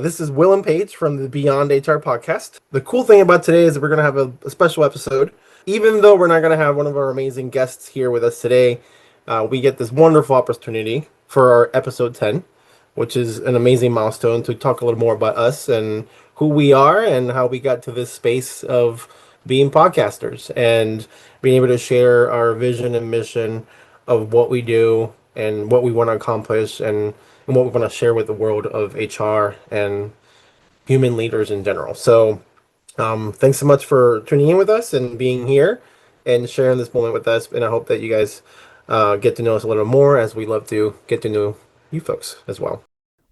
This is Will and Paige from the Beyond HR podcast. The cool thing about today is that we're going to have a special episode. Even though we're not going to have one of our amazing guests here with us today, we get this wonderful opportunity for our episode 10, which is an amazing milestone to talk a little more about us and who we are and how we got to this space of being podcasters and being able to share our vision and mission of what we do and what we want to accomplish and what we want to share with the world of HR and human leaders in general. So, thanks so much for tuning in with us and being here and sharing this moment with us. And I hope that you guys get to know us a little more as we love to get to know you folks as well.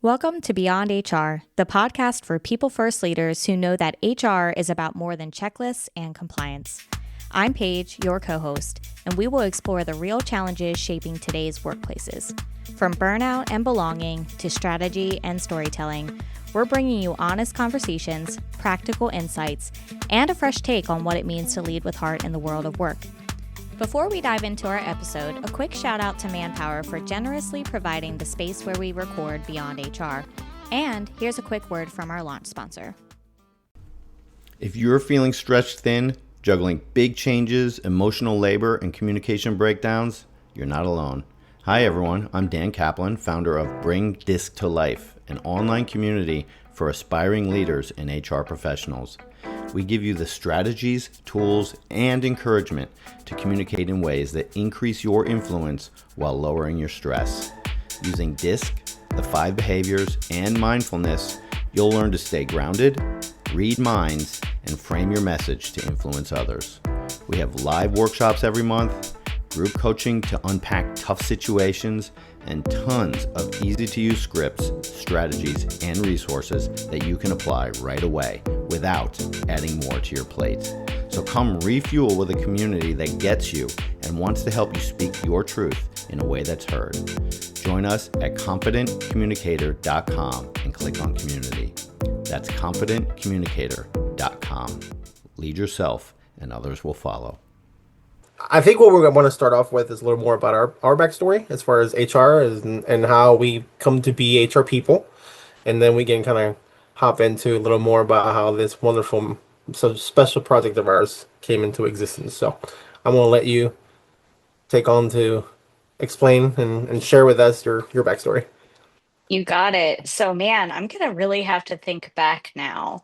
Welcome to Beyond HR, the podcast for people first leaders who know that HR is about more than checklists and compliance. I'm Paige, your co-host, and we will explore the real challenges shaping today's workplaces. From burnout and belonging to strategy and storytelling, we're bringing you honest conversations, practical insights, and a fresh take on what it means to lead with heart in the world of work. Before we dive into our episode, a quick shout out to Manpower for generously providing the space where we record Beyond HR. And here's a quick word from our launch sponsor. If you're feeling stretched thin, juggling big changes, emotional labor, and communication breakdowns, you're not alone. Hi everyone, I'm Dan Kaplan, founder of Bring Disc to Life, an online community for aspiring leaders and HR professionals. We give you the strategies, tools, and encouragement to communicate in ways that increase your influence while lowering your stress. Using DISC, the 5 behaviors, and mindfulness, you'll learn to stay grounded, read minds, and frame your message to influence others. We have live workshops every month, group coaching to unpack tough situations, and tons of easy-to-use scripts, strategies, and resources that you can apply right away without adding more to your plate. So come refuel with a community that gets you and wants to help you speak your truth in a way that's heard. Join us at confidentcommunicator.com and click on community. That's confidentcommunicator.com. Lead yourself and others will follow. I think what we're going to want to start off with is a little more about our backstory as far as HR and how we come to be HR people. And then we can kind of hop into a little more about how this wonderful, so special project of ours came into existence. So I'm going to let you take on to explain and share with us your backstory. You got it. So, man, I'm going to really have to think back now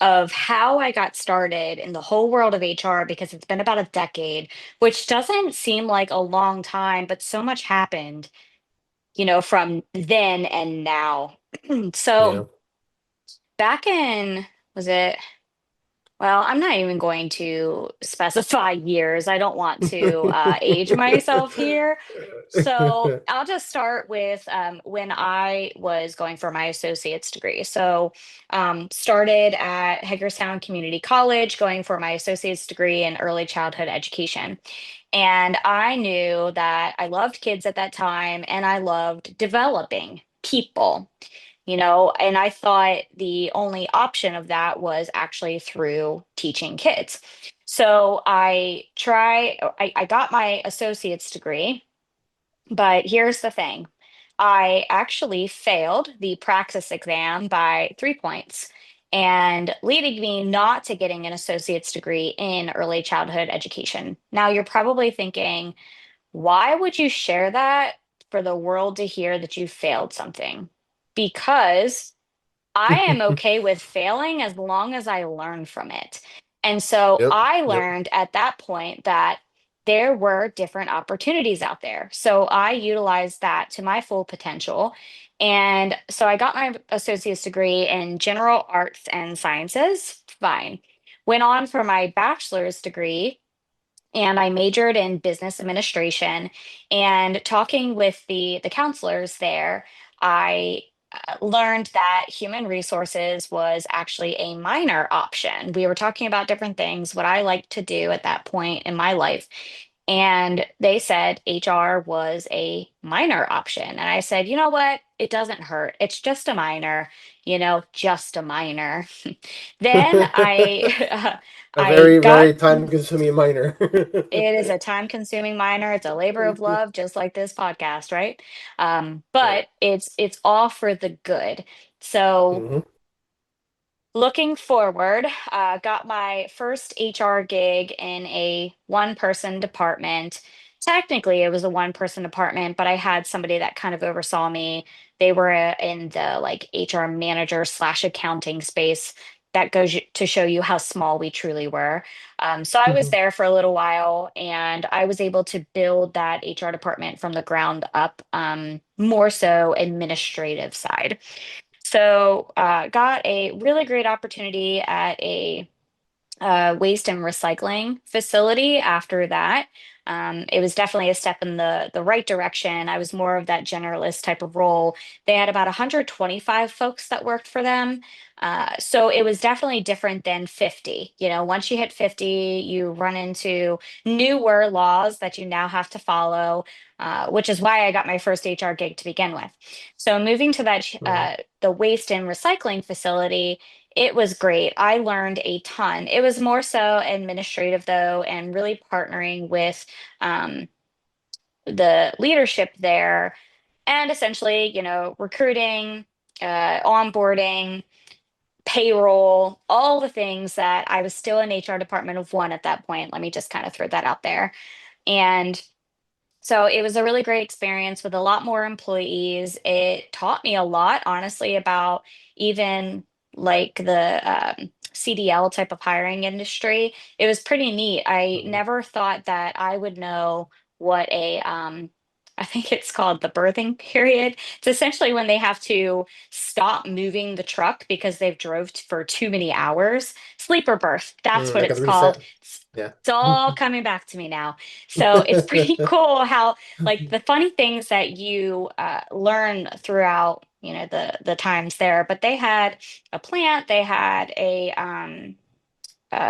of how I got started in the whole world of HR because it's been about a decade, which doesn't seem like a long time, but so much happened, from then and now. Yeah. So, back in, was it well, I'm not even going to specify years. I don't want to age myself here. So I'll just start with when I was going for my associate's degree. So started at Hagerstown Community College, going for my associate's degree in early childhood education. And I knew that I loved kids at that time and I loved developing people, and I thought the only option of that was actually through teaching kids. So I got my associate's degree, but here's the thing. I actually failed the praxis exam by 3 points and leading me not to getting an associate's degree in early childhood education. Now you're probably thinking, why would you share that for the world to hear that you failed something? Because I am okay with failing as long as I learn from it. And so Yep. I Yep. learned at that point that there were different opportunities out there. So I utilized that to my full potential. And so I got my associate's degree in general arts and sciences. Fine. Went on for my bachelor's degree and I majored in business administration. And talking with the counselors there, I learned that human resources was actually a minor option. We were talking about different things, what I liked to do at that point in my life. And they said HR was a minor option. And I said, you know what? It doesn't hurt. It's just a minor, just a minor. Then I A I very, got very time-consuming minor. it is a time-consuming minor. It's a labor of love, just like this podcast, right? Right. But it's all for the good. So Hmm. looking forward, got my first HR gig in a one-person department. Technically, it was a one-person department, but I had somebody that kind of oversaw me. They were in the like HR manager slash accounting space. That goes to show you how small we truly were. So I was Mhm. there for a little while, and I was able to build that HR department from the ground up, more so administrative side. So, got a really great opportunity at a waste and recycling facility after that. It was definitely a step in the right direction. I was more of that generalist type of role. They had about 125 folks that worked for them. So it was definitely different than 50. You know, once you hit 50, you run into newer laws that you now have to follow, which is why I got my first HR gig to begin with. So moving to that Right. the waste and recycling facility, it was great. I learned a ton. It was more so administrative though, and really partnering with um, the leadership there, and essentially, recruiting, onboarding, payroll, all the things that I was still in HR department of one at that point. Let me just kind of throw that out there. And so it was a really great experience with a lot more employees. It taught me a lot, honestly, about even like the CDL type of hiring industry. It was pretty neat. I Mhm. never thought that I would know what I think it's called the birthing period. It's essentially when they have to stop moving the truck because they've drove for too many hours. Sleeper birth, that's what Like a it's called. reset. Yeah. It's all coming back to me now. So it's pretty cool how like the funny things that you learn throughout, the times there. But they had a plant, they had a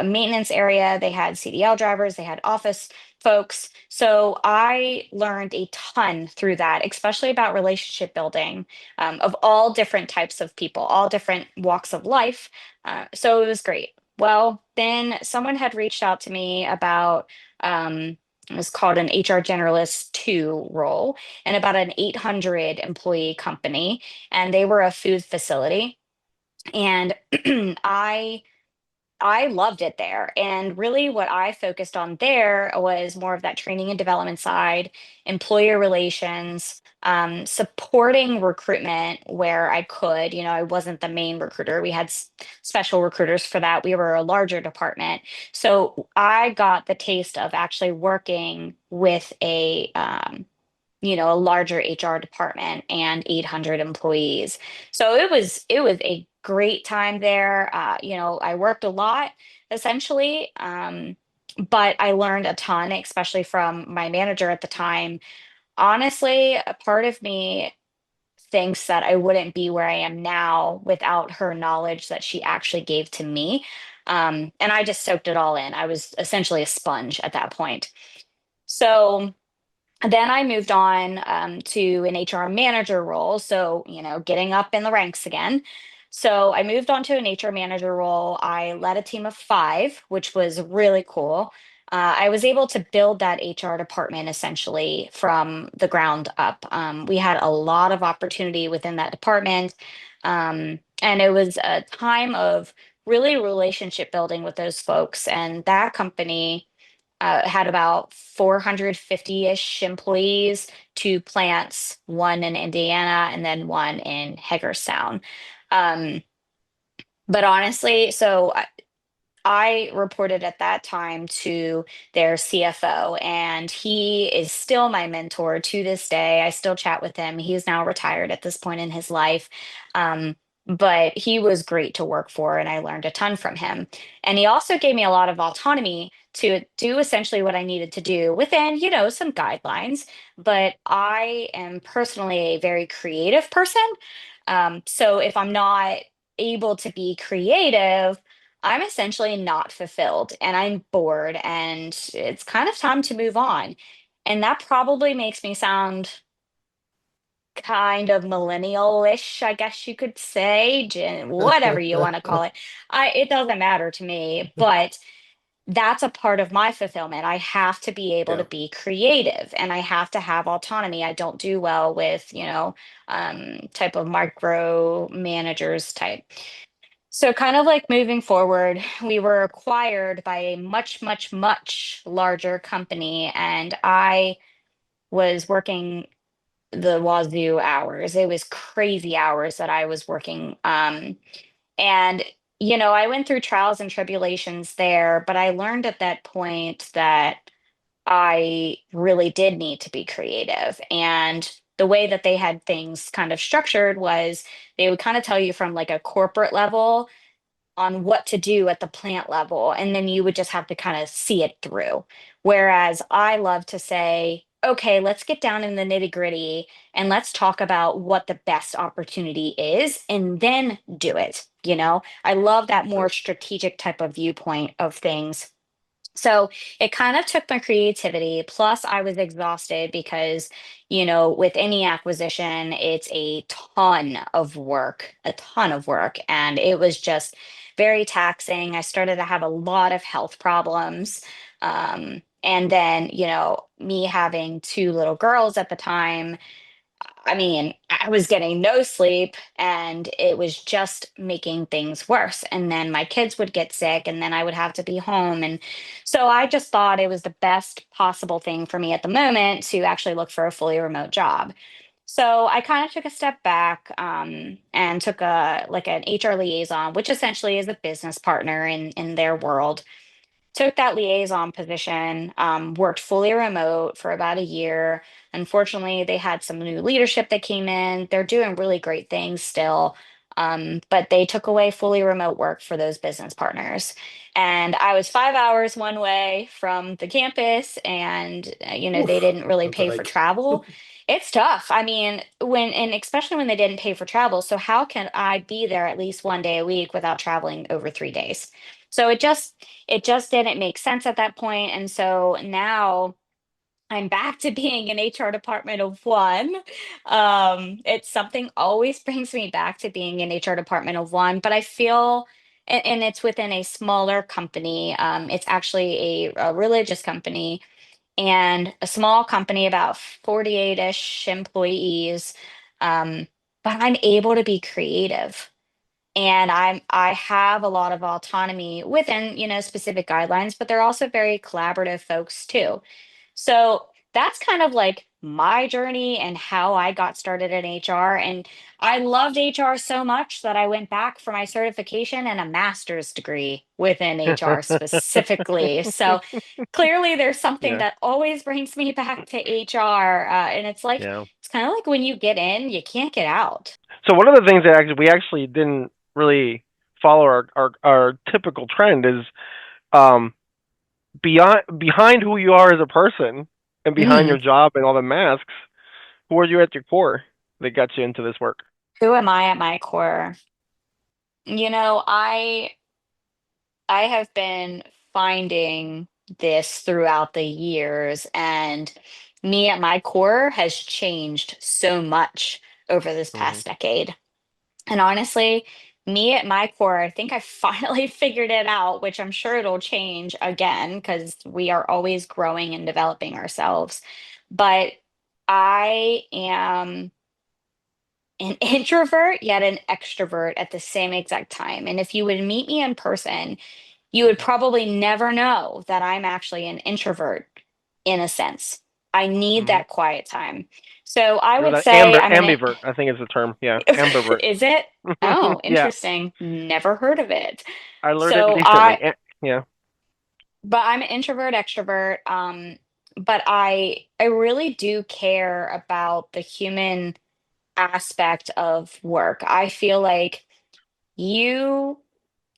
maintenance area, they had CDL drivers, they had office folks. So I learned a ton through that, especially about relationship building, of all different types of people, all different walks of life. So it was great. Well, then someone had reached out to me about it was called an HR generalist two role, and about an 800 employee company, and they were a food facility. And I I loved it there. And really, what I focused on there was more of that training and development side, employer relations, supporting recruitment where I could. You know, I wasn't the main recruiter. We had special recruiters for that. We were a larger department. So I got the taste of actually working with a larger HR department and 800 employees. So it was a great time there. I worked a lot essentially, but I learned a ton, especially from my manager at the time. Honestly, a part of me thinks that I wouldn't be where I am now without her knowledge that she actually gave to me. And I just soaked it all in. I was essentially a sponge at that point. So then I moved on to an HR manager role. So, getting up in the ranks again. So I moved on to an HR manager role. I led a team of five, which was really cool. I was able to build that HR department essentially from the ground up. We had a lot of opportunity within that department. And it was a time of really relationship building with those folks. And that company had about 450-ish employees, two plants, one in Indiana and then one in Hagerstown. Um, but honestly, so I reported at that time to their CFO, and he is still my mentor to this day. I still chat with him. He's now retired at this point in his life. But he was great to work for, and I learned a ton from him. And he also gave me a lot of autonomy to do essentially what I needed to do within, some guidelines. But I am personally a very creative person. So if I'm not able to be creative, I'm essentially not fulfilled and I'm bored and it's kind of time to move on. And that probably makes me sound kind of millennial-ish, I guess you could say, whatever you want to call it. It doesn't matter to me, but that's a part of my fulfillment. I have to be able to Yeah. be creative and I have to have autonomy. I don't do well with, type of micro managers type. So, kind of like moving forward, we were acquired by a much, much, much larger company, and I was working the wazoo hours. It was crazy hours that I was working. And, I went through trials and tribulations there, but I learned at that point that I really did need to be creative. And the way that they had things kind of structured was they would kind of tell you from like a corporate level on what to do at the plant level, and then you would just have to kind of see it through. Whereas I love to say, okay, let's get down in the nitty gritty and let's talk about what the best opportunity is and then do it. I love that more Sure. strategic type of viewpoint of things. So it kind of took my creativity. Plus, I was exhausted because, with any acquisition, it's a ton of work, a ton of work. And it was just very taxing. I started to have a lot of health problems. And then, me having two little girls at the time, I mean, I was getting no sleep and it was just making things worse. And then my kids would get sick and then I would have to be home. And so I just thought it was the best possible thing for me at the moment to actually look for a fully remote job. So I kind of took a step back and took an HR liaison, which essentially is a business partner in their world. Took that liaison position, worked fully remote for about a year. Unfortunately, they had some new leadership that came in. They're doing really great things still, but they took away fully remote work for those business partners. And I was 5 hours one way from the campus, and they Oof, didn't really that's a pay for hike. travel. It's tough. I mean, and especially when they didn't pay for travel. So how can I be there at least one day a week without traveling over 3 days? So it just didn't make sense at that point, and so now I'm back to being an HR department of one. It's something always brings me back to being an HR department of one, but I feel, and it's within a smaller company. It's actually a religious company and a small company, about 48-ish employees. Um, but I'm able to be creative and I have a lot of autonomy within, specific guidelines, but they're also very collaborative folks too. So that's kind of like my journey and how I got started in HR. And I loved HR so much that I went back for my certification and a master's degree within HR specifically. So clearly there's something Yeah, that always brings me back to HR. And yeah. it's kind of like when you get in, you can't get out. So one of the things that we actually didn't really follow our typical trend is um behind who you are as a person and behind Mhm. your job and all the masks, who are you at your core that got you into this work? Who am I at my core? You know, I have been finding this throughout the years, and me at my core has changed so much over this Hmm. past decade. And honestly, me at my core, I think I finally figured it out, which I'm sure it'll change again because we are always growing and developing ourselves. But I am an introvert yet an extrovert at the same exact time. And if you would meet me in person, you would probably never know that I'm actually an introvert in a sense. I need Hmm. that quiet time. So I You're would that say I'm an ambivert, I think is the term. Yeah, ambivert. is it? Oh, Yeah, interesting. Never heard of it. I learned it So I recently. Yeah. but I'm an introvert extrovert but I really do care about the human aspect of work. I feel like you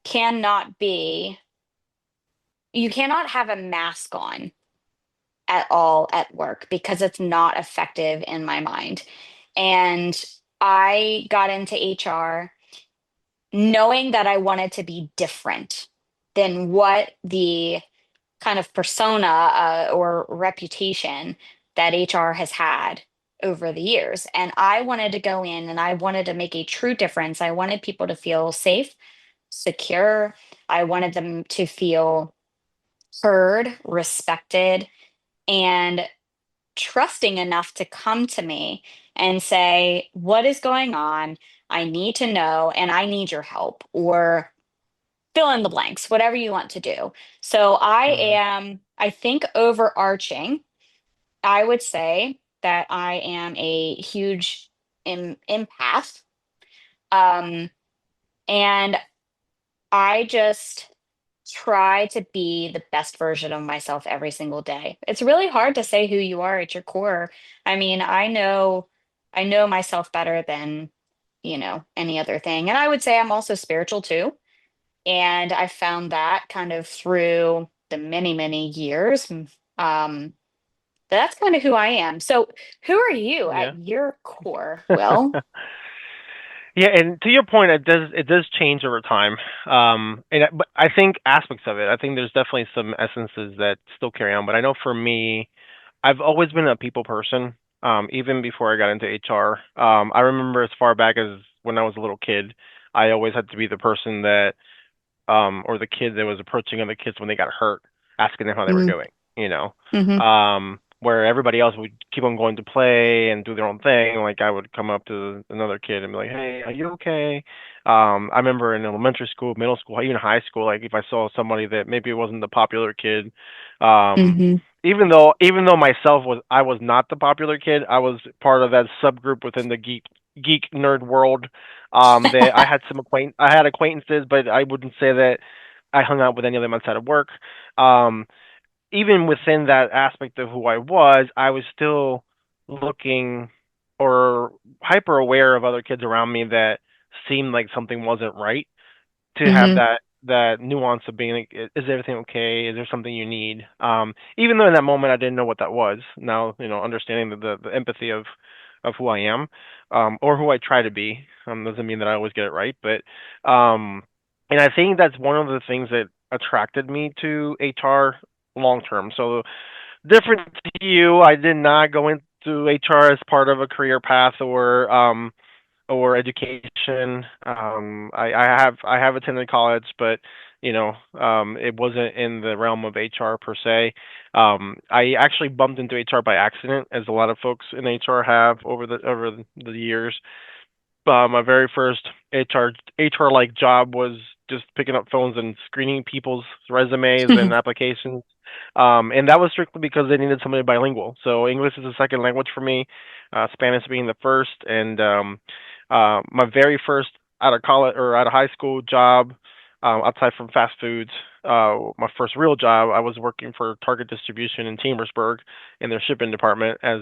cannot be you cannot have a mask on at all at work because it's not effective in my mind. And I got into HR knowing that I wanted to be different than what the kind of persona or reputation that HR has had over the years. And I wanted to go in and I wanted to make a true difference. I wanted people to feel safe, secure. I wanted them to feel heard, respected, and trusting enough to come to me and say, what is going on? I need to know, and I need your help, or fill in the blanks, whatever you want to do. So Mhm. I think overarching, I would say that I am a huge empath. Um, and I just try to be the best version of myself every single day. It's really hard to say who you are at your core. I mean, I know myself better than, any other thing. And I would say I'm also spiritual too. And I found that kind of through the many, many years. That's kind of who I am. So, who are you Yeah. at your core, Will? Yeah, and to your point, it does change over time. But I think aspects of it. I think there's definitely some essences that still carry on. But I know for me, I've always been a people person. Even before I got into HR, I remember as far back as when I was a little kid, I always had to be the person that or the kid that was approaching other kids when they got hurt, asking them how they were Mm-hmm. doing, you know. Mm-hmm. Where everybody else would keep on going to play and do their own thing. Like I would come up to another kid and be like, "Hey, are you okay?" I remember in elementary school, middle school, even high school, like if I saw somebody that maybe wasn't the popular kid, um, Mm-hmm. even though myself I was not the popular kid, I was part of that subgroup within the geek nerd world. That I had acquaintances, but I wouldn't say that I hung out with any of them outside of work. Um, Even within that aspect of who I was still looking or hyper aware of other kids around me that seemed like something wasn't right, to have Mm-hmm. that nuance of being like, is everything okay? Is there something you need? Even though in that moment I didn't know what that was. Now, understanding the empathy of who I am, or who I try to be, doesn't mean that I always get it right. But and I think that's one of the things that attracted me to HR long term. So different to you, I did not go into HR as part of a career path or education. I have attended college, but it wasn't in the realm of HR per se. I actually bumped into HR by accident, as a lot of folks in HR have over the years. My very first HR like job was just picking up phones and screening people's resumes and applications. And that was strictly because they needed somebody bilingual. So English is a second language for me, Spanish being the first. And my very first out of college or out of high school job, outside from fast foods, my first real job, I was working for Target Distribution in Chambersburg in their shipping department as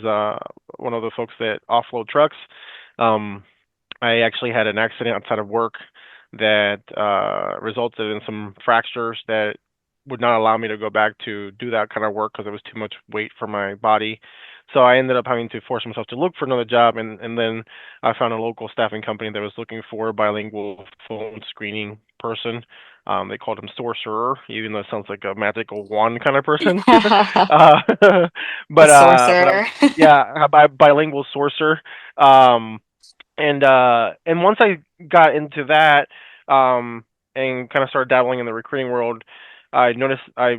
one of the folks that offload trucks. Um, I actually had an accident outside of work that resulted in some fractures that would not allow me to go back to do that kind of work because it was too much weight for my body. So I ended up having to force myself to look for another job, and then I found a local staffing company that was looking for a bilingual phone screening person. They called him sorcerer, even though it sounds like a magical wand kind of person. uh, A but sorcerer. yeah, bilingual sorcerer. Um, and once I got into that, and kind of started dabbling in the recruiting world, I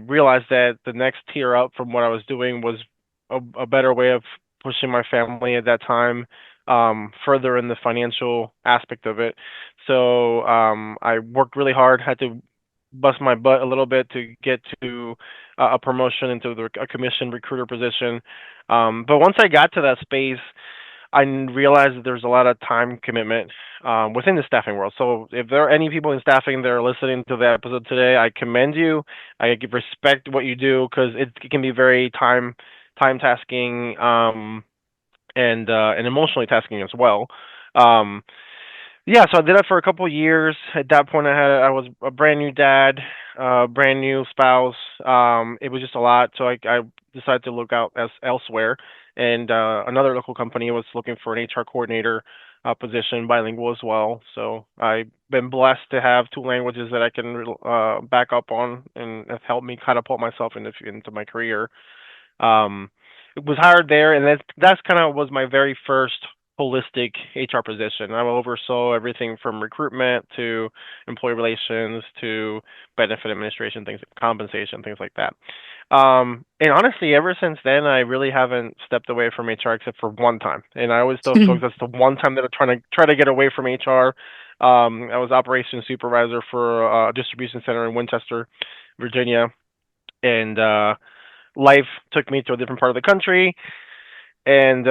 realized that the next tier up from what I was doing was a better way of pushing my family at that time, further in the financial aspect of it. So I worked really hard, had to bust my butt a little bit to get to a promotion into a commission recruiter position. But once I got to that space, I realize that there's a lot of time commitment within the staffing world. So if there are any people in staffing that are listening to the episode today, I commend you. Respect what you do because it can be very time tasking, and emotionally tasking as well. Um, yeah, so I did that for a couple of years. At that point, I was a brand new dad, brand new spouse. It was just a lot, so I decided to look out as elsewhere. And another local company was looking for an HR coordinator position, bilingual as well. So I've been blessed to have two languages that I can back up on, and have helped me catapult myself into my career. Um, it was hired there, and that's kind of was my very first. holistic HR position. I oversaw everything from recruitment to employee relations to benefit administration, things, compensation, things like that. And honestly, ever since then, I really haven't stepped away from HR except for one time. And I always tell folks that's the one time that I'm trying to get away from HR. I was operations supervisor for a distribution center in Winchester, Virginia, and life took me to a different part of the country, and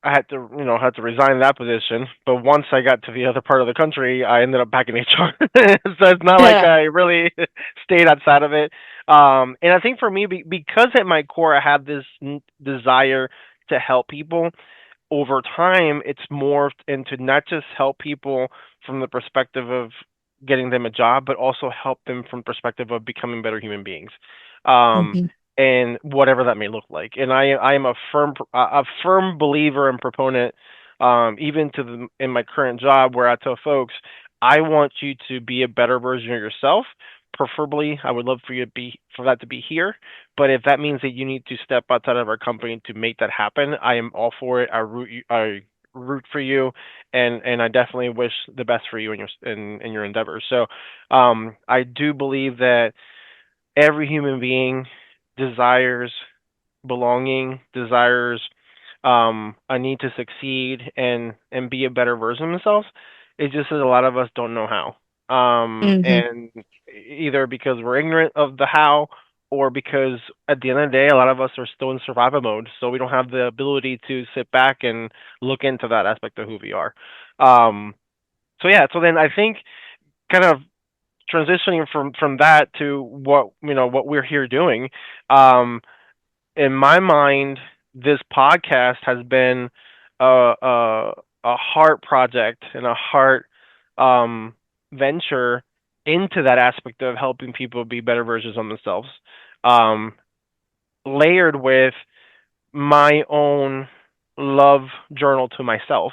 I had to, had to resign that position. But once I got to the other part of the country, I ended up back in HR. So it's not like I really stayed outside of it. And I think for me, because at my core, I have this desire to help people. Over time, it's morphed into not just help people from the perspective of getting them a job, but also help them from the perspective of becoming better human beings. Um, Mhm. and whatever that may look like. And I am a firm believer and proponent, even in my current job, where I tell folks, I want you to be a better version of yourself. Preferably, I would love for that to be here. But if that means that you need to step outside of our company to make that happen, I am all for it. I root for you, and I definitely wish the best for you in your endeavors. So, I do believe that every human being desires belonging, desires a need to succeed and be a better version of themselves. It just is a lot of us don't know how. Mhm. And either because we're ignorant of the how, or because at the end of the day, a lot of us are still in survival mode, so we don't have the ability to sit back and look into that aspect of who we are. Um, so yeah, so then I think kind of transitioning from that to what we're here doing. Um, in my mind, this podcast has been a a heart project and a heart um, venture into that aspect of helping people be better versions of themselves, um, layered with my own love journal to myself.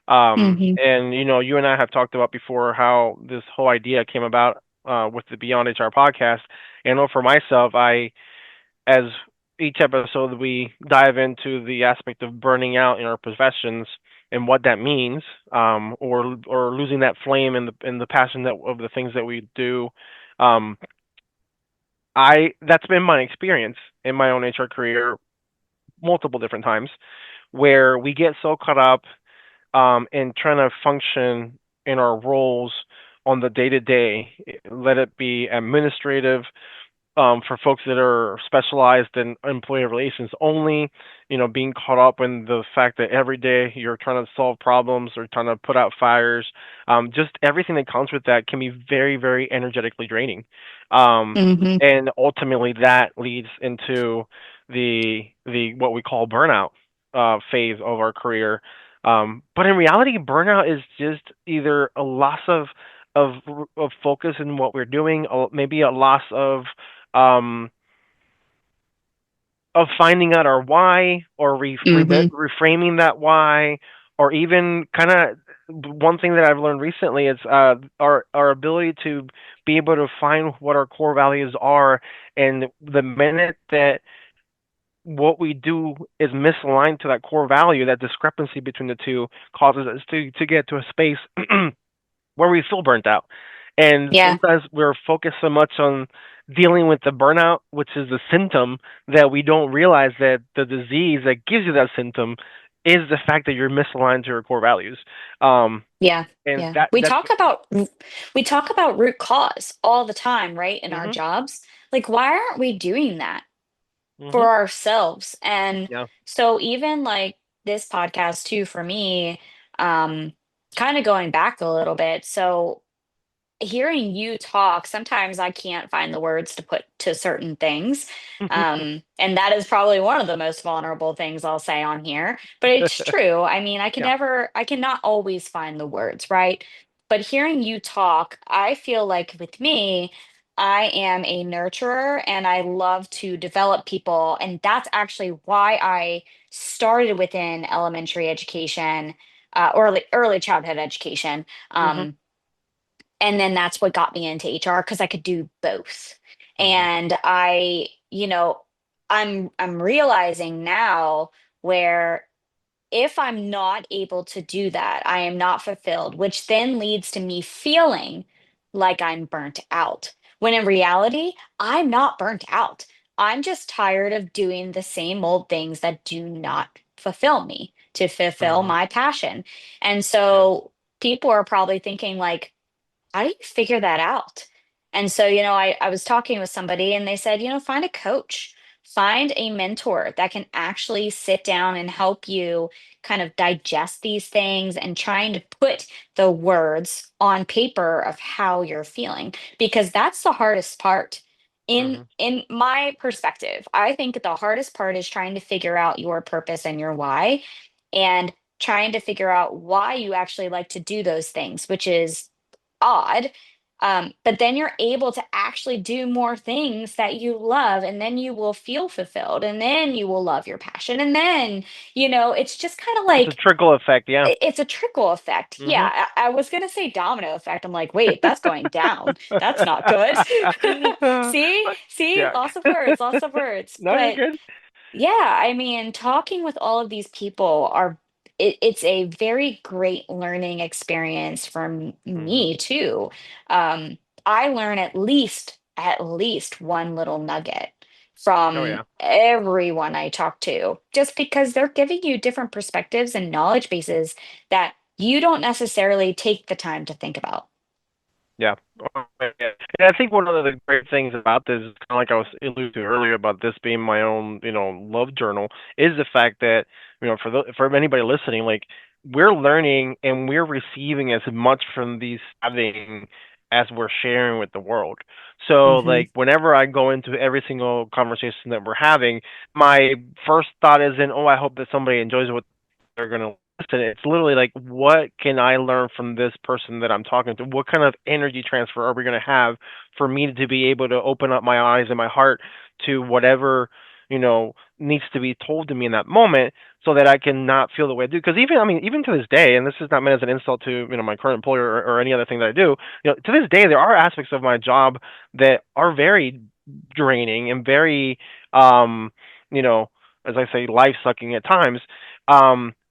Mhm. And you and I have talked about before how this whole idea came about with the Beyond HR podcast. And I know for myself, as each episode we dive into the aspect of burning out in our professions and what that means, or losing that flame in the passion of the things that we do. Um, I That's been my experience in my own HR career multiple different times, where we get so caught up in trying to function in our roles on the day to day, let it be administrative, for folks that are specialized in employee relations only, being caught up in the fact that every day you're trying to solve problems or trying to put out fires. Just everything that comes with that can be very, very energetically draining. Um, Mhm. and ultimately that leads into the what we call burnout phase of our career. But in reality, burnout is just either a loss of of focus in what we're doing, or maybe a loss um, of finding out our why, or Mhm. reframing that why, or even kind of one thing that I've learned recently is our ability to be able to find what our core values are, and the minute that what we do is misaligned to that core value, that discrepancy between the two causes us to get to a space where we feel burnt out. And Yeah. sometimes we're focused so much on dealing with the burnout, which is the symptom, that we don't realize that the disease that gives you that symptom is the fact that you're misaligned to your core values. Um, Yeah. and Yeah. that that's We talk about root cause all the time, right? In our mhm, jobs. Like, why aren't we doing that mhm, for ourselves? And yeah, so even like this podcast too, for me, um, kind of going back a little bit. So hearing you talk, sometimes I can't find the words to put to certain things. And that is probably one of the most vulnerable things I'll say on here. But it's true. I mean, yeah, I cannot always find the words, right? But hearing you talk, I feel like with me, I am a nurturer and I love to develop people. And that's actually why I started within elementary education, early childhood education. mhm, Um, and then that's what got me into HR because I could do both. mhm, And I'm realizing now where if I'm not able to do that, I am not fulfilled, which then leads to me feeling like I'm burnt out. When in reality, I'm not burnt out. I'm just tired of doing the same old things that do not fulfill me to fulfill Hmm. my passion. And Yeah. so people are probably thinking, like, how do you figure that out? And so, I was talking with somebody and they said, find a coach, find a mentor that can actually sit down and help you kind of digest these things and trying to put the words on paper of how you're feeling, because that's the hardest part. In Hmm. in my perspective, I think the hardest part is trying to figure out your purpose and your why, and trying to figure out why you actually like to do those things, which is odd. But then you're able to actually do more things that you love, and then you will feel fulfilled, and then you will love your passion. And then, it's just kind of It's a like trickle effect. Yeah. it's a trickle effect. Hmm. Yeah, I was going to say domino effect. I'm like, wait, that's going down. That's not good. See, But see, yeah. lots of words, lots of words. No, you're But good. yeah, I mean, talking with all of these people it's a very great learning experience for Hmm. me too. Um, I learn at least one little nugget Oh from yeah. everyone I talk to, just because they're giving you different perspectives and knowledge bases that you don't necessarily take the time to think about. Yeah. Oh, yeah. And I think one of the great things about this, kind of like I was alluding to earlier about this being my own, love journal, is the fact that, for anybody listening, like we're learning and we're receiving as much from these having as we're sharing with the world. So Hmm. like whenever I go into every single conversation that we're having, my first thought isn't, oh, I hope that somebody enjoys what they're going to listen. It's literally like, what can I learn from this person that I'm talking to? What kind of energy transfer are we going to have for me to be able to open up my eyes and my heart to whatever, needs to be told to me in that moment so that I can not feel the way I do? Because even to this day, and this is not meant as an insult to, my current employer or any other thing that I do, to this day, there are aspects of my job that are very draining and very, you know, as I say, life sucking at times,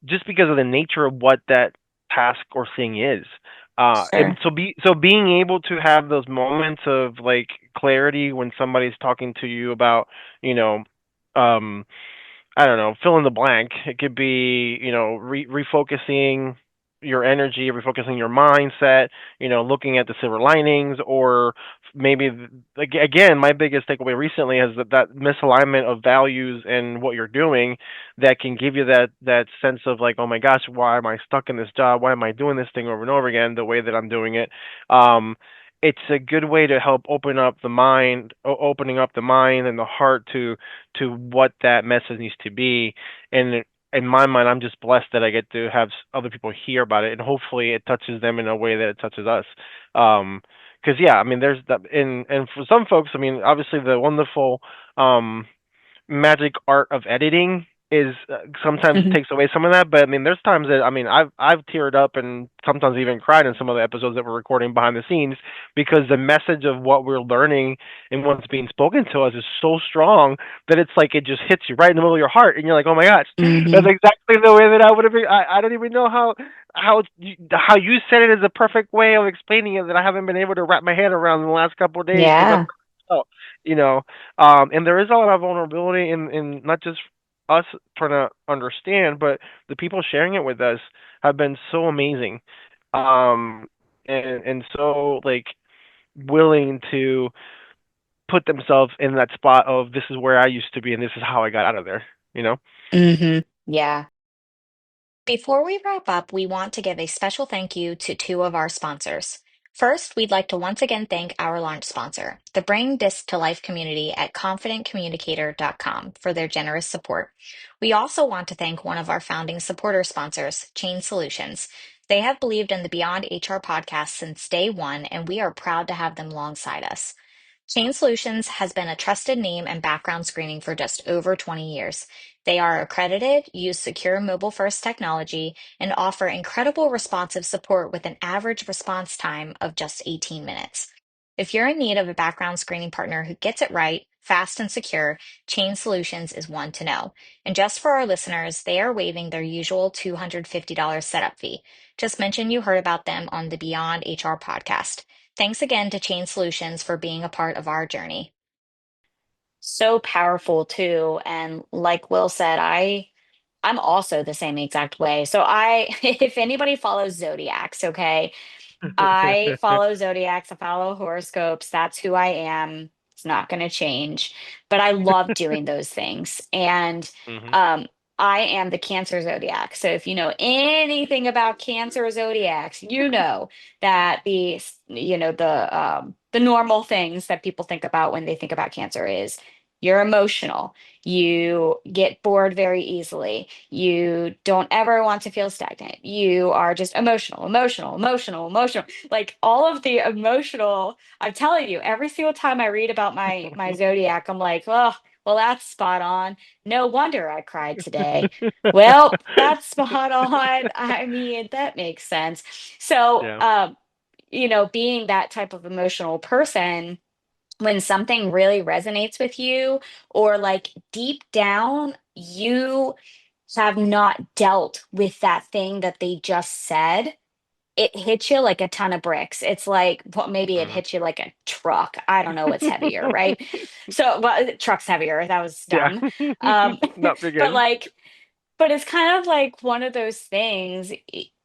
just because of the nature of what that task or thing is. And Sure. so being able to have those moments of like clarity when somebody's talking to you about, you know, um, I don't know, fill in the blank. It could be, refocusing your energy, refocusing your mindset, looking at the silver linings, or maybe, again, my biggest takeaway recently is that misalignment of values and what you're doing that can give you that sense of like, oh my gosh, why am I stuck in this job? Why am I doing this thing over and over again the way that I'm doing it? Um, it's a good way to help opening up the mind and the heart to what that message needs to be. And in my mind, I'm just blessed that I get to have other people hear about it, and hopefully, it touches them in a way that it touches us. Because yeah, I mean, there's that, and for some folks, I mean, obviously, the wonderful magic art of editing is sometimes Hmm. takes away some of that. But I mean, there's times that I mean, I've teared up and sometimes even cried in some of the episodes that we're recording behind the scenes because the message of what we're learning and what's being spoken to us is so strong that it's like it just hits you right in the middle of your heart, and you're like, oh my gosh, that's Hmm. exactly the way that I would have. I don't even know how you said it is a perfect way of explaining it that I haven't been able to wrap my head around in the last couple of days because Yeah. I'm. Oh, you know, and there is a lot of vulnerability in not just us trying to understand, but the people sharing it with us have been so amazing, and so like willing to put themselves in that spot of this is where I used to be and this is how I got out of there. You know. Yeah. Before we wrap up, we want to give a special thank you to two of our sponsors. First, we'd like to once again thank our launch sponsor, the Bring Disc to Life community at confidentcommunicator.com, for their generous support. We also want to thank one of our founding supporter sponsors, Chain Solutions. They have believed in the Beyond HR podcast since day one, and we are proud to have them alongside us. Chain Solutions has been a trusted name and background screening for just over 20 years. They are accredited, use secure mobile first technology, and offer incredible responsive support with an average response time of just 18 minutes. If you're in need of a background screening partner who gets it right, fast and secure, Chain Solutions is one to know. And just for our listeners, they are waiving their usual $250 setup fee. Just mention you heard about them on the Beyond HR podcast. Thanks again to Chain Solutions for being a part of our journey. So powerful too. And like Will said, I'm also the same exact way. So if anybody follows zodiacs, okay, I follow zodiacs, I follow horoscopes. That's who I am. It's not going to change. But I love doing those things. And Hmm. um, I am the Cancer zodiac. So if you know anything about Cancer zodiacs, you know that the normal things that people think about when they think about Cancer is you're emotional. You get bored very easily. You don't ever want to feel stagnant. You are just emotional, emotional, emotional, emotional. Like all of the emotional, I'm telling you, every single time I read about my zodiac, I'm like, oh, well, that's spot on. No wonder I cried today. Well, that's spot on. I mean, that makes sense. So, Yeah. being that type of emotional person, when something really resonates with you, or like deep down, you have not dealt with that thing that they just said, it hits you like a ton of bricks. It's like, well, maybe it Hmm. hits you like a truck. I don't know what's heavier, right? So, well, truck's heavier. That was Yeah. dumb. Um, Not very but good. like, but it's kind of like one of those things.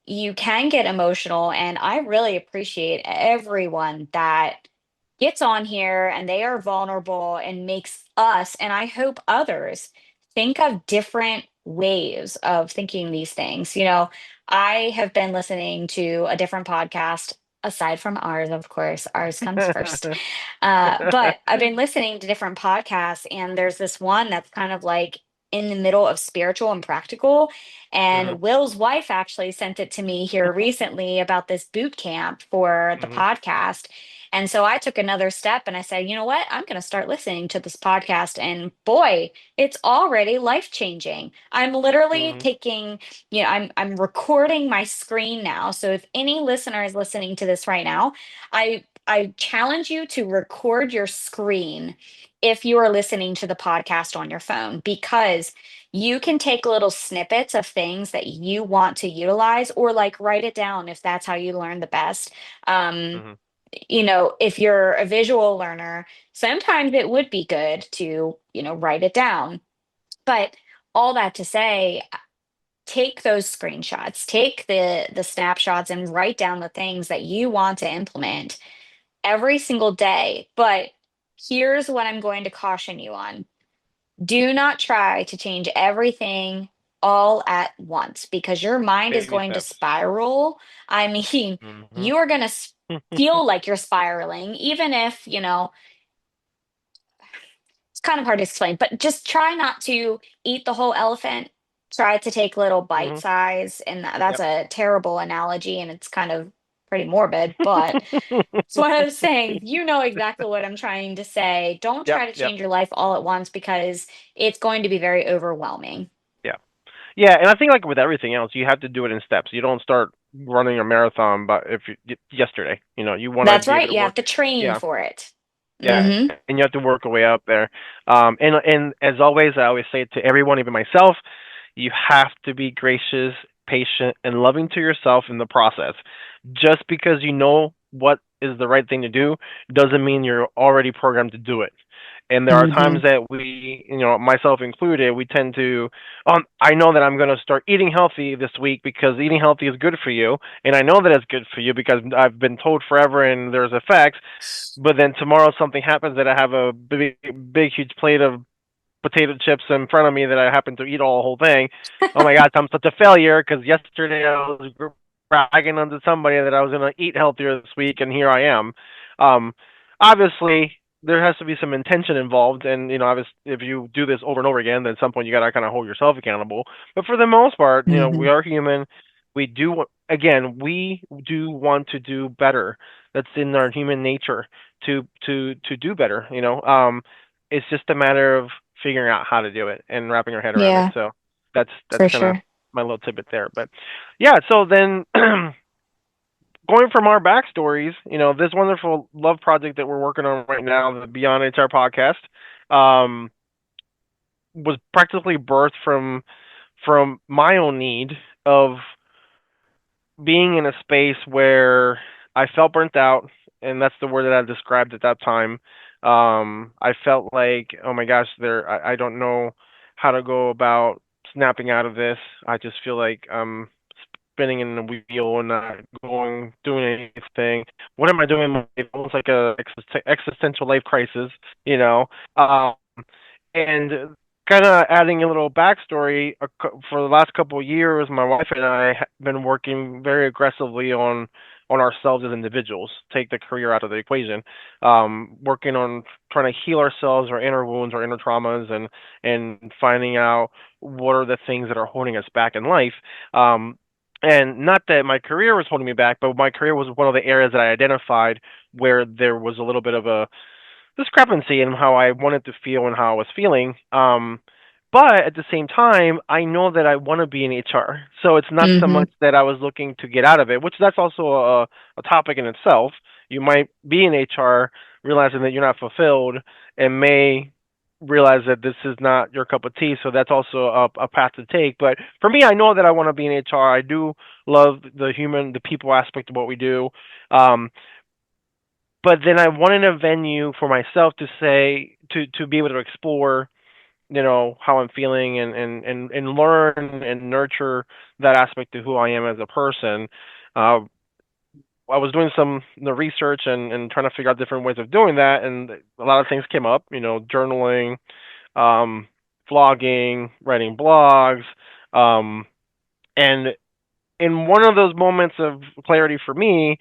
You can get emotional, and I really appreciate everyone that gets on here and they are vulnerable and makes us, and I hope others, think of different ways of thinking these things. I have been listening to a different podcast aside from ours, of course. Ours comes first. But I've been listening to different podcasts, and there's this one that's kind of like in the middle of spiritual and practical. Hmm. And Will's wife actually sent it to me here recently about this boot camp for the Hmm. podcast. And so I took another step and I said, you know what? I'm going to start listening to this podcast. And boy, it's already life changing. I'm literally Hmm. taking, I'm recording my screen now. So if any listener is listening to this right now, I challenge you to record your screen if you are listening to the podcast on your phone, because you can take little snippets of things that you want to utilize, or like write it down if that's how you learn the best. Um, Hmm. if you're a visual learner, sometimes it would be good to, write it down. But all that to say, take those screenshots, take the snapshots and write down the things that you want to implement every single day. But here's what I'm going to caution you on. Do not try to change everything all at once, because your mind is Baby going to steps. spiral. I mean, Hmm. you are going to feel like you're spiraling, even if, it's kind of hard to explain, but just try not to eat the whole elephant. Try to take little bite Hmm. size. And that's Yep. a terrible analogy, and it's kind of pretty morbid, but it's what I was saying. You know exactly what I'm trying to say. Don't Yep. try to Yep. change your life all at once, because it's going to be very overwhelming. Yeah. Yeah, and I think like with everything else, you have to do it in steps. You don't start running a marathon, but if yesterday, you want to That's be able right. to You have work. to train Yeah, for it. yeah, Mm-hmm. and you have to work your way up there. And as always, I always say to everyone, even myself, you have to be gracious, patient, and loving to yourself in the process. Just because you know what is the right thing to do doesn't mean you're already programmed to do it. And there are Mm-hmm. times that we, myself included, we tend to, I know that I'm going to start eating healthy this week because eating healthy is good for you. And I know that it's good for you because I've been told forever and there's effects. But then tomorrow something happens that I have a big, huge plate of potato chips in front of me that I happen to eat all the whole thing. Oh my God, I'm such a failure because yesterday I was bragging onto somebody that I was going to eat healthier this week, and here I am. Um, Obviously, there has to be some intention involved, and obviously, if you do this over and over again, then at some point you got to kind of hold yourself accountable. But for the most part, Mm-hmm. we are human. Again, we do want to do better. That's in our human nature to do better. It's just a matter of figuring out how to do it and wrapping our head around it. Yeah, So that's for kind of sure. my little tidbit there. But yeah, so then going from our backstories, this wonderful love project that we're working on right now, the Beyond HR podcast. um, was practically birthed from my own need of being in a space where I felt burnt out, and that's the word that I described at that time. I felt like, oh my gosh, I don't know how to go about snapping out of this. I just feel like I'm spinning in the wheel and not doing anything. What am I doing? It's almost like a existential life crisis, you know. Um, and kind of adding a little backstory, for the last couple of years, my wife and I have been working very aggressively on ourselves as individuals. Take the career out of the equation. Working on trying to heal ourselves, our inner wounds, our inner traumas, and finding out what are the things that are holding us back in life. And not that my career was holding me back, but my career was one of the areas that I identified where there was a little bit of a discrepancy in how I wanted to feel and how I was feeling. But at the same time, I know that I want to be in HR. So it's not so Mm-hmm. much that I was looking to get out of it, which that's also a topic in itself. You might be in HR realizing that you're not fulfilled and may realize that this is not your cup of tea. So that's also a path to take. But for me, I know that I want to be in HR. I do love the people aspect of what we do. Um, but then I wanted a venue for myself to say to be able to explore, how I'm feeling and learn and nurture that aspect of who I am as a person. Uh, I was doing some the research and trying to figure out different ways of doing that, and a lot of things came up. Journaling, um, vlogging, writing blogs, um, and in one of those moments of clarity for me,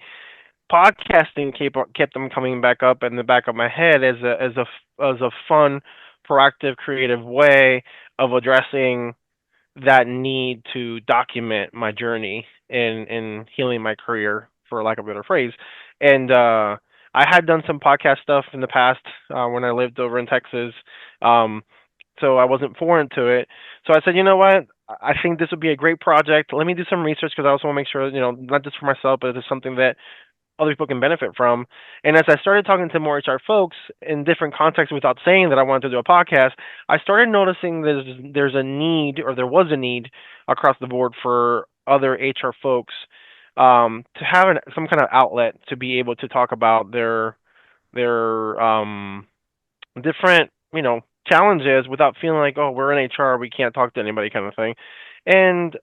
podcasting kept them coming back up in the back of my head as a fun, proactive, creative way of addressing that need to document my journey in healing my career, for lack of a better phrase. And I had done some podcast stuff in the past when I lived over in Texas, um, so I wasn't foreign to it. So I said, you know what? I think this would be a great project. Let me do some research because I also want to make sure, not just for myself, but it's something that other people can benefit from. And as I started talking to more HR folks in different contexts without saying that I wanted to do a podcast, I started noticing there's a need, or there was a need across the board for other HR folks to have some kind of outlet to be able to talk about their different, challenges without feeling like, oh, we're in HR, we can't talk to anybody, kind of thing. And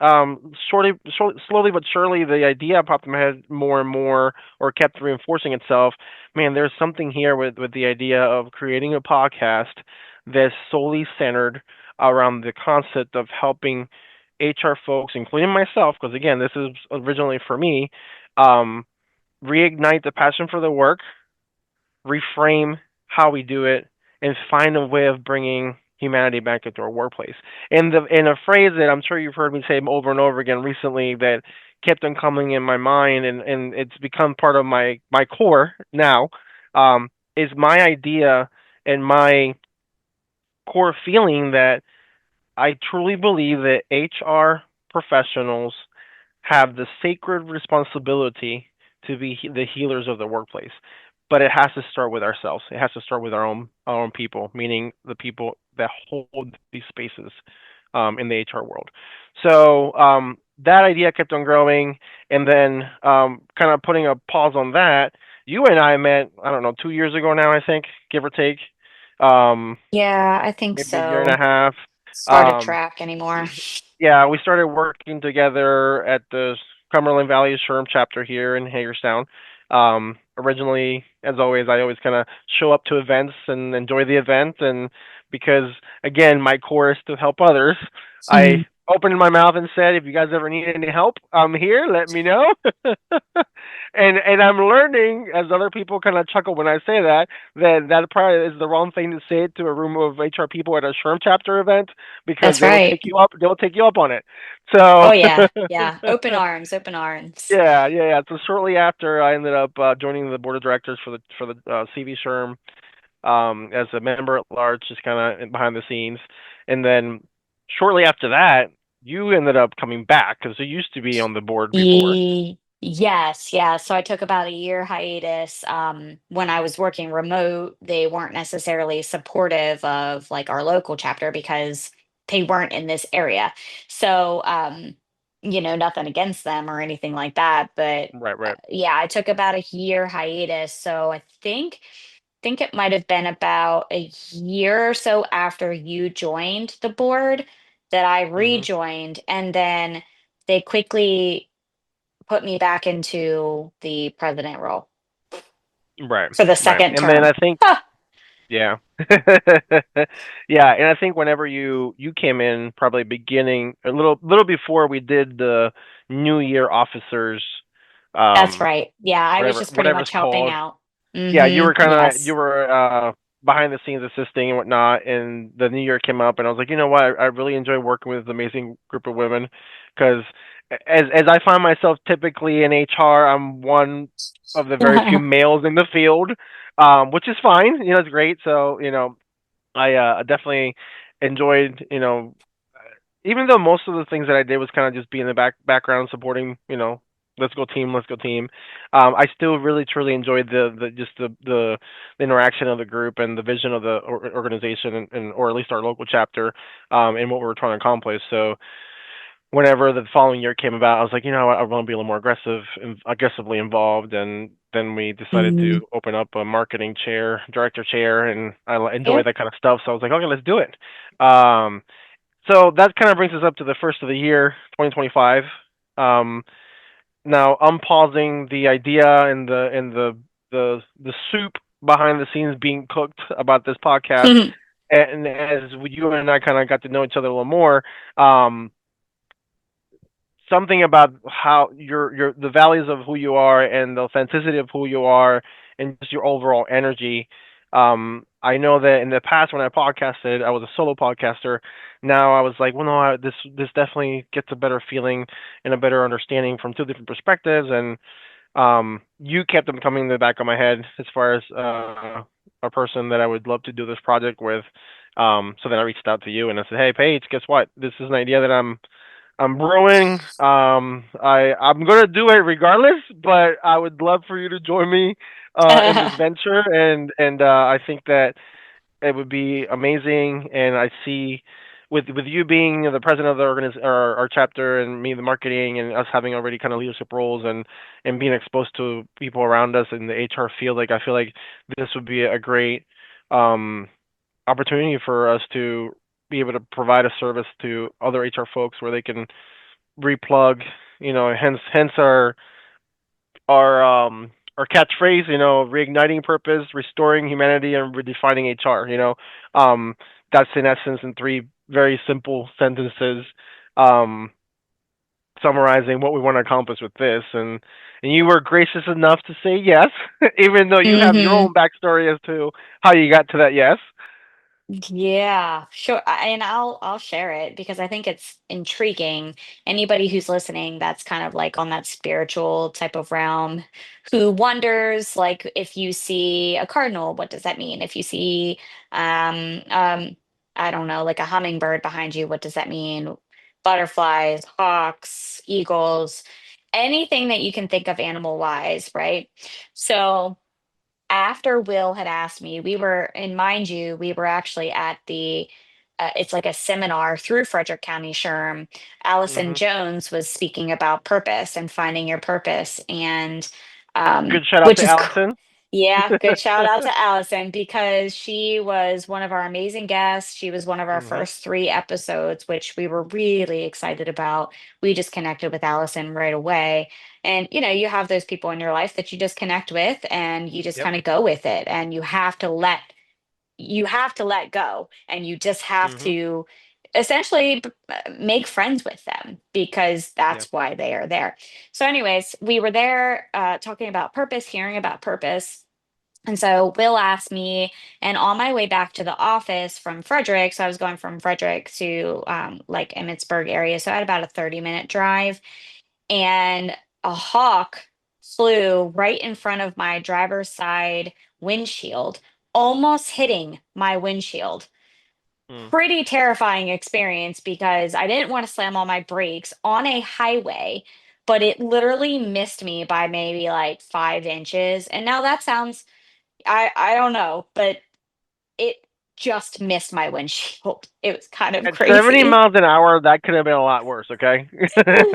slowly but surely, the idea popped in my head more and more, or kept reinforcing itself. Man, there's something here with the idea of creating a podcast that's solely centered around the concept of helping HR folks, including myself, because again, this is originally for me, um, reignite the passion for the work, reframe how we do it, and find a way of bringing humanity back into our workplace. And a phrase that I'm sure you've heard me say over and over again recently that kept on coming in my mind, and it's become part of my core now, is my idea and my core feeling that I truly believe that HR professionals have the sacred responsibility to be the healers of the workplace. But it has to start with ourselves. It has to start with our own people, meaning the people that hold these spaces in the HR world. So that idea kept on growing, and then kind of putting a pause on that. You and I met, I don't know, 2 years ago now, I think, give or take, um, Yeah, I think maybe a year and a so. half. It's hard to Um, track anymore. yeah, we started working together at the Cumberland Valley Sherm chapter here in Hagerstown. Originally, as always, I always kind of show up to events and enjoy the event, and because again, my core is to help others, I Mhm. opened my mouth and said, "If you guys ever need any help, I'm here. Let me know." And I'm learning as other people kind of chuckle when I say that probably is the wrong thing to say to a room of HR people at a Sherm chapter event, because That's right. they'll take you up on it. So Oh yeah, yeah. Open arms, open arms. yeah. So shortly after, I ended up joining the board of directors for the CV Sherm, as a member at large, just kind of behind the scenes. And then shortly after that, you ended up coming back because you used to be on the board before. Yes, yeah. So I took about a year hiatus. When I was working remote, they weren't necessarily supportive of like our local chapter because they weren't in this area. So, nothing against them or anything like that. But Right, right. yeah, I took about a year hiatus. So I think it might have been about a year or so after you joined the board that I Hmm. rejoined, and then they quickly put me back into the president role Right, for the right. second And then term. I think, Ah, yeah, yeah. And I think whenever you came in, probably beginning a little before we did the New Year officers, that's um, right. Yeah, I was whatever just pretty whatever it's much helping called. out. Yeah, you were kind of you Yes. were behind the scenes assisting and whatnot, and the New Year came up, and I was like, you know what, I really enjoy working with this amazing group of women, because as I find myself typically in HR, I'm one of the very few males in the field, which is fine, it's great. So I definitely enjoyed, even though most of the things that I did was kind of just be in the background supporting, let's go team, let's go team. I still really truly enjoyed the just the interaction of the group and the vision of the organization, and or at least our local chapter, and what we were trying to accomplish. So whenever the following year came about, I was like, what, I want to be a little more aggressively involved, and then we decided to Mhm. open up a marketing chair, director chair, and enjoy Yep. that kind of stuff. So I was like, okay, let's do it. So that kind of brings us up to the first of the year, 2025. Um, Now I'm pausing the idea and the soup behind the scenes being cooked about this podcast, and as you and I kind of got to know each other a little more, um, something about how your the values of who you are and the authenticity of who you are and just your overall energy. I know that in the past when I podcasted, I was a solo podcaster. Now I was like, well, no, this definitely gets a better feeling and a better understanding from two different perspectives. And you kept them coming in the back of my head as far as a person that I would love to do this project with. So then I reached out to you and I said, hey, Paige, guess what? This is an idea that I'm brewing. I'm gonna do it regardless, but I would love for you to join me in this venture, and I think that it would be amazing. And I see with you being the president of the our chapter, and me the marketing, and us having already kind of leadership roles, and being exposed to people around us in the HR field, like I feel like this would be a great um opportunity for us to be able to provide a service to other HR folks where they can replug, hence our catchphrase, reigniting purpose, restoring humanity, and redefining HR. That's in essence in three very simple sentences, um, summarizing what we want to accomplish with this. And you were gracious enough to say yes, even though you have your hmm own backstory as to how you got to that yes. Yeah, sure. And I'll share it because I think it's intriguing. Anybody who's listening that's kind of like on that spiritual type of realm who wonders like if you see a cardinal, what does that mean? If you see um um I don't know, like a hummingbird behind you, what does that mean? Butterflies, hawks, eagles, anything that you can think of animal wise, right? So after Will had asked me, we were, and mind you, we were actually at it's like a seminar through Frederick County SHRM. Allison Hmm. Jones was speaking about purpose and finding your purpose, and Good shout out which to is Allison. yeah, good shout out to Allison because she was one of our amazing guests. She was one of our Hmm. first three episodes, which we were really excited about. We just connected with Allison right away. And you have those people in your life that you just connect with and you just Yep. kind of go with it. And you have to let go and you just have Hmm. to essentially make friends with them because Yep. that's why they are there. So anyways, we were there talking about purpose, hearing about purpose, and so Will asked me, and on my way back to the office from Frederick, so I was going from Frederick to like Emmitsburg area, so I had about a 30-minute drive, and a hawk flew right in front of my driver's side windshield, almost hitting my windshield. Mm. Pretty terrifying experience because I didn't want to slam on my brakes on a highway but it literally missed me by maybe like 5 inches. And now that sounds, I don't know, but it just missed my windshield. It was kind of At 70 crazy. miles an hour, that could have been a lot worse. Okay.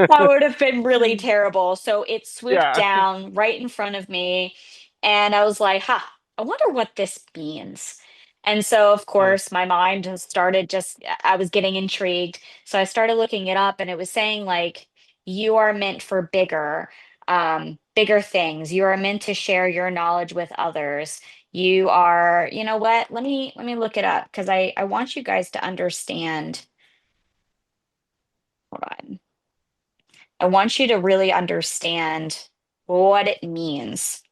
That would have been really terrible. So it swooped Yeah. down right in front of me. And I was like, huh, I wonder what this means. And so, of Mm, course, my mind just started just, I was getting intrigued. So I started looking it up and it was saying, like, you are meant for bigger things. You are meant to share your knowledge with others. You are, you know what? Let me look it up because I want you guys to understand. Hold on. I want you to really understand what it means.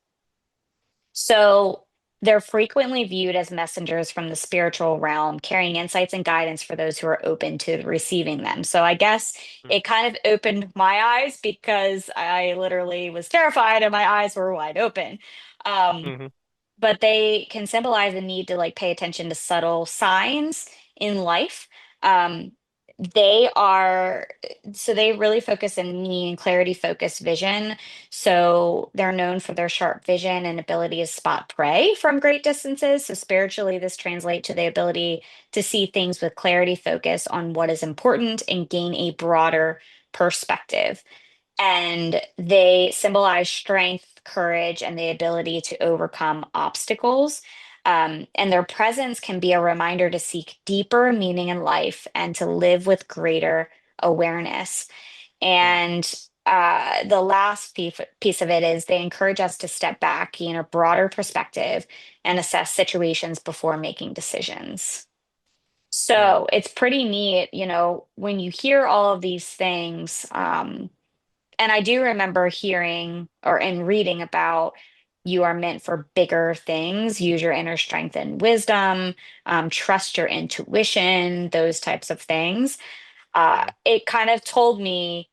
So, they're frequently viewed as messengers from the spiritual realm, carrying insights and guidance for those who are open to receiving them. So, I guess mm, it kind of opened my eyes because I literally was terrified and my eyes were wide open. Um, mhm, but they can symbolize a need to like pay attention to subtle signs in life. Um, they are so they really focus in meaning and clarity focused vision. So they're known for their sharp vision and ability to spot prey from great distances. So spiritually, this translates to the ability to see things with clarity, focus on what is important, and gain a broader perspective, and they symbolize strength, courage, and the ability to overcome obstacles. And their presence can be a reminder to seek deeper meaning in life and to live with greater awareness. mm, And the last piece of it is they encourage us to step back, gain a broader perspective, and assess situations before making decisions. mm, So it's pretty neat, when you hear all of these things. And I do remember hearing or in reading about you are meant for bigger things, use your inner strength and wisdom, trust your intuition, those types of things. yeah. It kind of told me,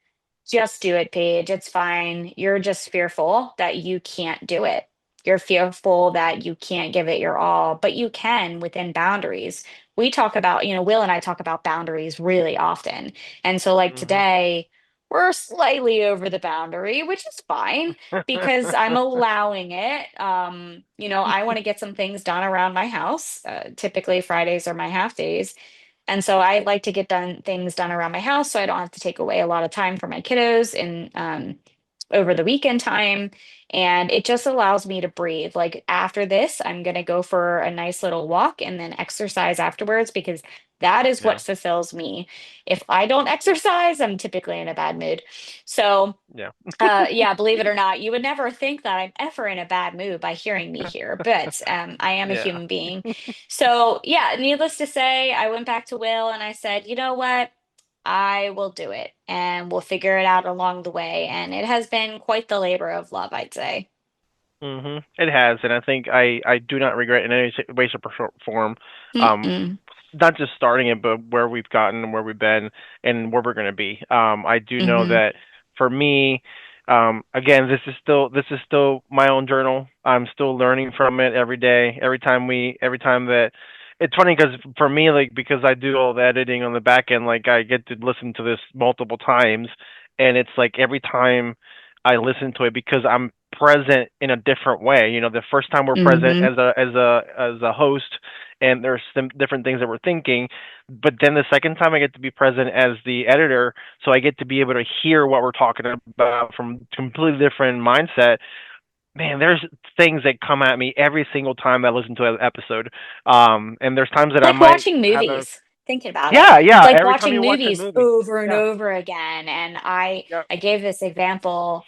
just do it, Paige. It's fine. You're just fearful that you can't do it. You're fearful that you can't give it your all, but you can within boundaries. We talk about, Will and I talk about boundaries really often. And so, like Mhm. today, we're slightly over the boundary, which is fine because I'm allowing it. I want to get some things done around my house. Typically, Fridays are my half days. And so I like to get things done around my house so I don't have to take away a lot of time from my kiddos and over the weekend time. And it just allows me to breathe. Like after this, I'm going to go for a nice little walk and then exercise afterwards because that is what Yeah. fulfills me. If I don't exercise, I'm typically in a bad mood. So, Yeah. yeah, believe it or not, you would never think that I'm ever in a bad mood by hearing me here, but I am a Yeah. human being. So, yeah, needless to say, I went back to Will and I said, you know what? I will do it and we'll figure it out along the way. And it has been quite the labor of love, I'd say. It has, and I think I do not regret in any way, shape, or form. Um, Mm-mm. not just starting it, but where we've gotten and where we've been and where we're going to be. I do know Mm-hmm. that for me, again, this is still my own journal. I'm still learning from it every day. Every time that it's funny because for me, like because I do all the editing on the back end, like I get to listen to this multiple times, and it's like every time I listen to it because I'm present in a different way. The first time we're present Mm-hmm. as a host, and there's some different things that we're thinking. But then the second time I get to be present as the editor, so I get to be able to hear what we're talking about from completely different mindset. Man, there's things that come at me every single time I listen to an episode. And there's times that I Like might watching have a movies, thinking about it. yeah, It's yeah. like Every time watching you watch a movies movie, over and yeah, over again. And I yeah, I gave this example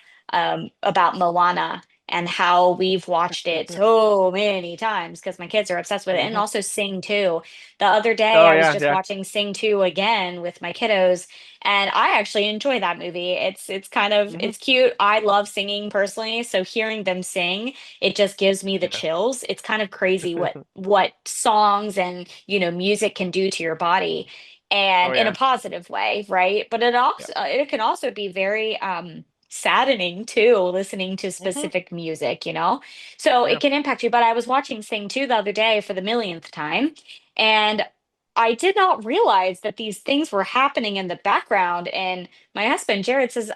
about Moana and how we've watched it so many times because my kids are obsessed with it, and hmm also Sing 2. The other day oh I was yeah, just yeah, watching Sing 2 again with my kiddos, and I actually enjoy that movie. It's kind of hmm it's cute. I love singing personally, so hearing them sing, it just gives me the yeah, chills. It's kind of crazy what songs and music can do to your body, oh and in a yeah, positive way, right? But yeah, it can also be very saddening too, listening to hmm specific music, so it yeah. can impact you. But I was watching Sing 2 the other day for the millionth time, and I did not realize that these things were happening in the background. And my husband Jared says,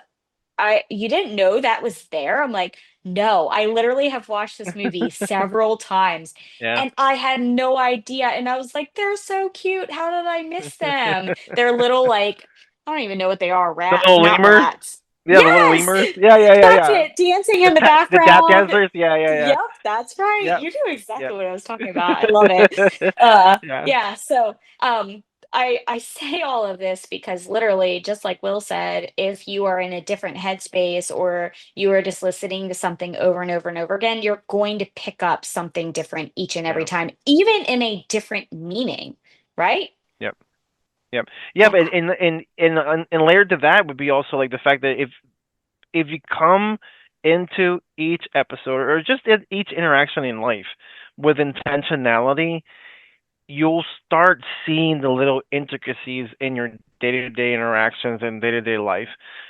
you didn't know that was there? I'm like, no, I literally have watched this movie several times Yeah. and I had no idea. And I was like, they're so cute. How did I miss them? They're little, like, I don't even know what they are. The Rat, little not lemurs. rats. Yeah, the little Yes, lemurs. Yeah, yeah, yeah, that's yeah. it. Dancing in the The tap background. dancers. Yeah, yeah, yeah. Yep, that's right. Yep, You knew yep. exactly what I was talking about. I love it. Yeah, Yeah, so I say all of this because literally, just like Will said, if you are in a different headspace or you are just listening to something over and over and over again, you're going to pick up something different each and every yeah, time, even in a different meaning, right? yep, yep, yeah. Yeah. But in layered to that would be also like the fact that if you come into each episode or just in each interaction in life with intentionality, you'll start seeing the little intricacies in your day-to-day interactions and day-to-day life.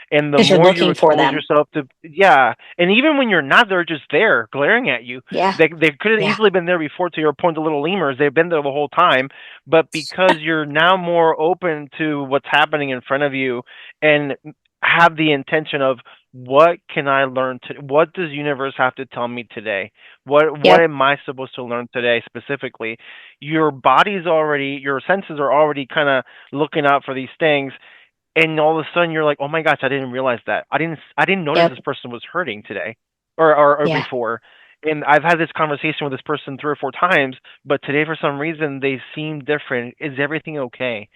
And the Because you're more you looking for expose them. yourself to, yeah, and even when you're not, they're just there glaring at you. Yeah. They could have Yeah. easily been there before. To your point, the little lemurs, they've been there the whole time, but because you're now more open to what's happening in front of you and have the intention of what can I learn to, what does universe have to tell me today? What Yep. am I supposed to learn today specifically? Your body's already, your senses are already kind of looking out for these things, and all of a sudden you're like, oh my gosh, I didn't realize that. I didn't notice Yep. this person was hurting today, or Yeah. before. And I've had this conversation with this person 3 or 4 times, but today for some reason they seem different. Is everything okay?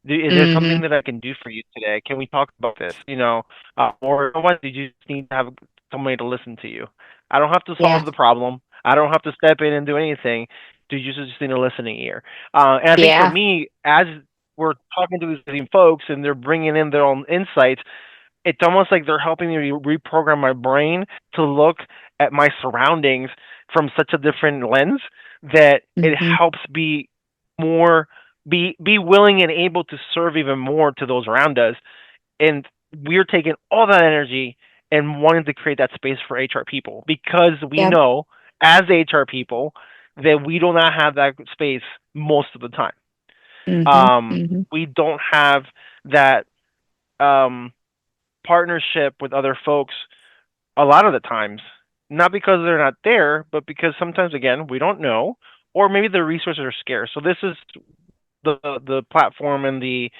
Is there Mm-hmm. something that I can do for you today? Can we talk about this? Or you know what? Did you just need to have somebody to listen to you? I don't have to Yeah. solve the problem. I don't have to step in and do anything. Do you just need a listening ear? And I think for Yeah. me, as we're talking to these folks and they're bringing in their own insights, it's almost like they're helping me reprogram my brain to look at my surroundings from such a different lens that it Mm-hmm. helps more be willing and able to serve even more to those around us. And we're taking all that energy and wanting to create that space for HR people because we Yep. know as HR people that we do not have that space most of the time. Mm-hmm. Mm-hmm. We don't have that um, partnership with other folks a lot of the times, not because they're not there, but because sometimes again we don't know, or maybe the resources are scarce. So this is the platform and the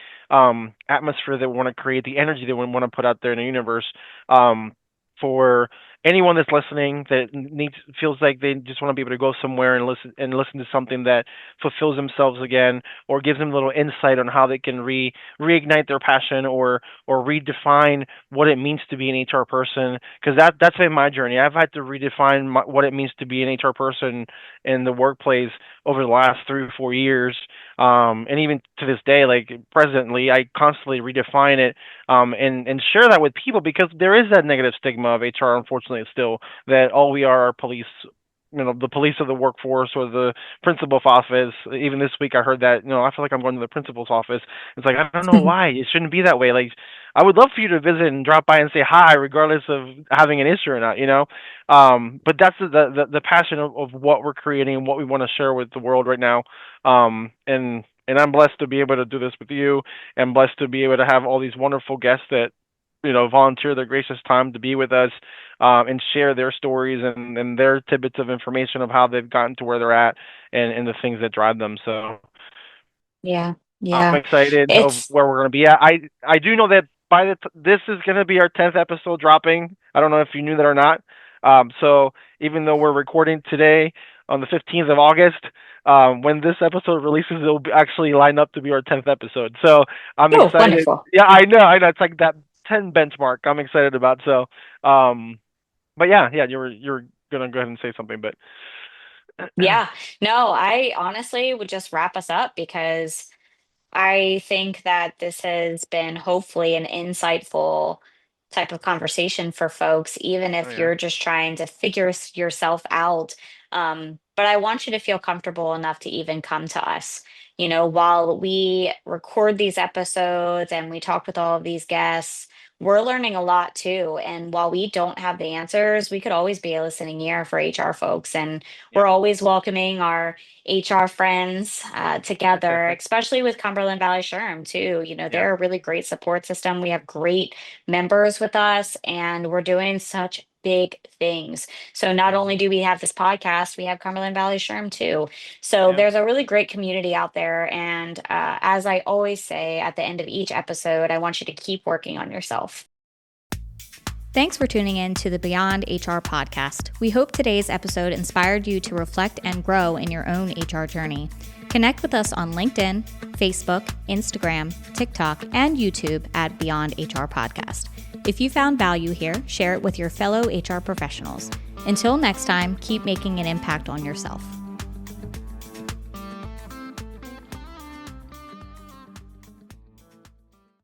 atmosphere that we want to create, the energy that we want to put out there in the universe, um, for anyone that's listening that feels like they just want to be able to go somewhere and listen to something that fulfills themselves again or gives them a little insight on how they can reignite their passion or redefine what it means to be an HR person, because that's been my journey. I've had to redefine what it means to be an HR person in the workplace over the last 3 or 4 years, and even to this day, like presently, I constantly redefine it, and share that with people because there is that negative stigma of HR, unfortunately, still that all we are police, the police of the workforce or the principal's office. Even this week, I heard that, I feel like I'm going to the principal's office. It's like, I don't know why. It shouldn't be that way. Like, I would love for you to visit and drop by and say hi, regardless of having an issue or not. But that's the passion of what we're creating and what we want to share with the world right now. And I'm blessed to be able to do this with you, and blessed to be able to have all these wonderful guests that volunteer their gracious time to be with us, and share their stories and their tidbits of information of how they've gotten to where they're at, and the things that drive them. So Yeah. I'm Yeah. excited of It's where we're going to be at. I do know that this is going to be our 10th episode dropping. I don't know if you knew that or not. So even though we're recording today on the 15th of August, when this episode releases, it'll actually line up to be our 10th episode. So I'm oh excited. wonderful. Yeah, I know. I know. It's like that 10 benchmark. I'm excited about. So, but yeah, you're gonna go ahead and say something, but Yeah. No, I honestly would just wrap us up because I think that this has been hopefully an insightful type of conversation for folks, even oh if yeah, you're just trying to figure yourself out. but I want you to feel comfortable enough to even come to us. While we record these episodes and we talk with all of these guests, we're learning a lot too. And while we don't have the answers, we could always be a listening ear for HR folks. And Yeah. we're always welcoming our HR friends together, especially with Cumberland Valley SHRM too. They're a really great support system. We have great members with us, and we're doing such big things. So not only do we have this podcast, we have Cumberland Valley SHRM too. So Yeah. there's a really great community out there. And as I always say at the end of each episode, I want you to keep working on yourself. Thanks for tuning in to the Beyond HR podcast. We hope today's episode inspired you to reflect and grow in your own HR journey. Connect with us on LinkedIn, Facebook, Instagram, TikTok, and YouTube at Beyond HR Podcast. If you found value here, share it with your fellow HR professionals. Until next time, keep making an impact on yourself.